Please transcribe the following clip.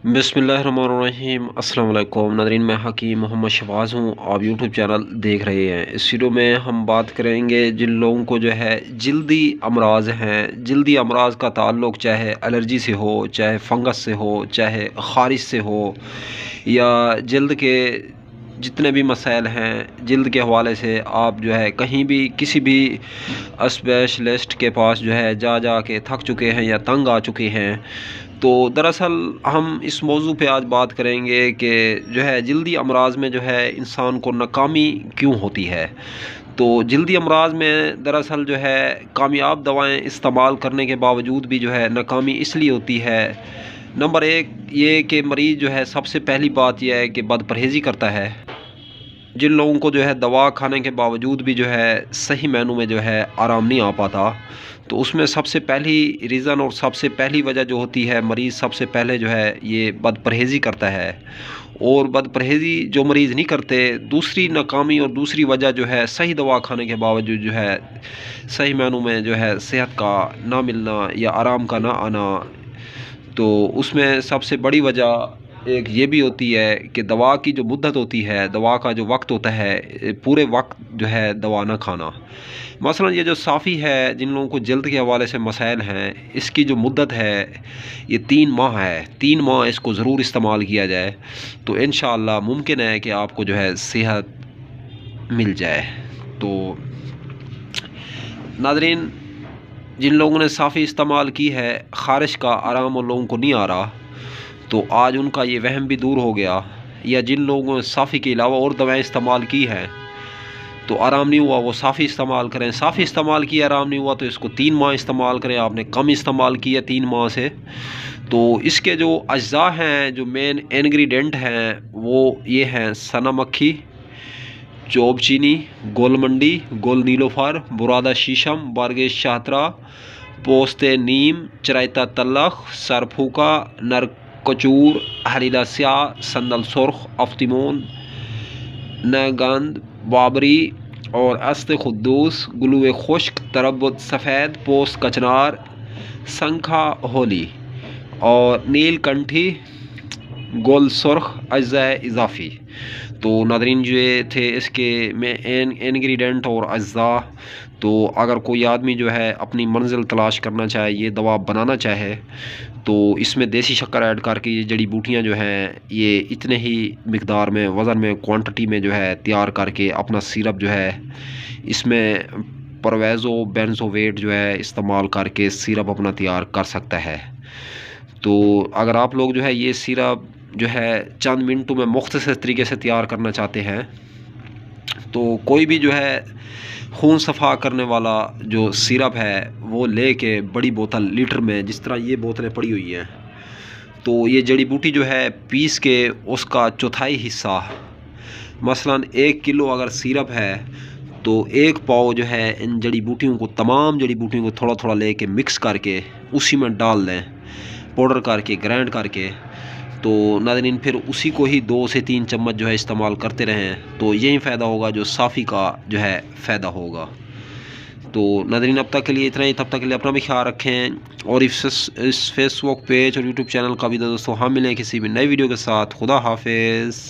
बिस्मिल्लाहिर्रहमानिर्रहीम। अस्सलाम वालेकुम नाज़रीन, मैं हकीम मोहम्मद शहबाज़ हूँ। आप यूट्यूब चैनल देख रहे हैं। इस वीडियो में हम बात करेंगे जिन लोगों को जो है जल्दी अमराज हैं। जल्दी अमराज का ताल्लुक़ चाहे एलर्जी से हो, चाहे फंगस से हो, चाहे ख़ारिश से हो, या जल्द के जितने भी मसाइल हैं जल्द के हवाले से आप जो है कहीं भी किसी भी स्पेशलिस्ट के पास जो है जा के थक चुके हैं या तंग आ चुके हैं। तो दरअसल हम इस मौजू पे आज बात करेंगे कि जो है जल्दी अमराज में जो है इंसान को नाकामी क्यों होती है। तो जल्दी अमराज में दरअसल जो है कामयाब दवाएं इस्तेमाल करने के बावजूद भी जो है नाकामी इसलिए होती है। नंबर एक ये कि मरीज़ जो है सबसे पहली बात यह है कि बदपरहेज़ी करता है। जिन लोगों को जो है दवा खाने के बावजूद भी जो है सही मायनों में जो है आराम नहीं आ पाता, तो उसमें सबसे पहली रीज़न और सबसे पहली वजह जो होती है, मरीज़ सबसे पहले जो है ये बदपरहेज़ी करता है। और बदपरहेज़ी जो मरीज़ नहीं करते, दूसरी नाकामी और दूसरी वजह जो है सही दवा खाने के बावजूद जो है सही मायनों में जो है सेहत का ना मिलना या आराम का ना आना। तो उसमें सबसे बड़ी वजह एक ये भी होती है कि दवा की जो मुद्दत होती है, दवा का जो वक्त होता है, पूरे वक्त जो है दवा ना खाना। मसलन ये जो साफ़ी है, जिन लोगों को जल्द के हवाले से मसाइल हैं, इसकी जो मुद्दत है ये 3 माह है। 3 माह इसको ज़रूर इस्तेमाल किया जाए तो इंशाअल्लाह मुमकिन है कि आपको जो है सेहत मिल जाए। तो नाज़रीन, जिन लोगों ने साफ़ी इस्तेमाल की है, ख़ारिश का आराम उन लोगों को नहीं आ रहा, तो आज उनका ये वहम भी दूर हो गया। या जिन लोगों ने साफ़ी के अलावा और दवाएं इस्तेमाल की हैं तो आराम नहीं हुआ, वो साफ़ी इस्तेमाल करें। साफ़ी इस्तेमाल किया आराम नहीं हुआ तो इसको 3 माह इस्तेमाल करें। आपने कम इस्तेमाल किया 3 माह से, तो इसके जो अज्जा हैं, जो मेन इंग्रेडिएंट हैं, वो ये हैं सना मक्खी, चोब चीनी, गोलमंडी, गोल नीलोफर, बुरादा शीशम, बारगेश शाहतरा, पोस्ते नीम, चराइता तल्लख, सरफूका, नर कचूर, हलीला स्याह, संदल सुर्ख, अफ्तीमोन, नगंद, बाबरी और अस्त खुद्दूस, गुलूए खुश्क, तरबुत सफ़ेद, पोस्त कचनार, संखा होली और नीलकंठी, गोल सुर्ख अज्जा इजाफ़ी। तो नादरीन जो ये थे इसके में इंग्रेडिएंट और अज्जा। तो अगर कोई आदमी जो है अपनी मंजिल तलाश करना चाहे, ये दवा बनाना चाहे, तो इसमें देसी शक्कर ऐड करके ये जड़ी बूटियाँ जो हैं ये इतने ही मिकदार में, वज़न में, क्वांटिटी में जो है तैयार करके अपना सिरप जो है इसमें परवेज़ो बेंजोवेट जो है इस्तेमाल करके सिरप अपना तैयार कर सकता है। तो अगर आप लोग जो है ये सिरप जो है चंद मिनटों में मुख्तसर तरीके से तैयार करना चाहते हैं, तो कोई भी जो है खून सफ़ा करने वाला जो सिरप है वो लेके बड़ी बोतल लीटर में, जिस तरह ये बोतलें पड़ी हुई हैं, तो ये जड़ी बूटी जो है पीस के उसका चौथाई हिस्सा, मसलन 1 किलो अगर सिरप है तो 1 पाव जो है इन जड़ी बूटियों को, तमाम जड़ी बूटियों को थोड़ा थोड़ा लेके मिक्स करके उसी में डाल दें, पाउडर करके, ग्राइंड करके। तो नाज़रीन फिर उसी को ही 2 से 3 चम्मच जो है इस्तेमाल करते रहें, तो यही फ़ायदा होगा जो साफ़ी का जो है फ़ायदा होगा। तो नाज़रीन अब तक के लिए इतना ही। तब तक के लिए अपना भी ख्याल रखें और इस फेसबुक पेज और यूट्यूब चैनल का भी दोस्तों हम मिलें किसी भी नई वीडियो के साथ। खुदा हाफिज़।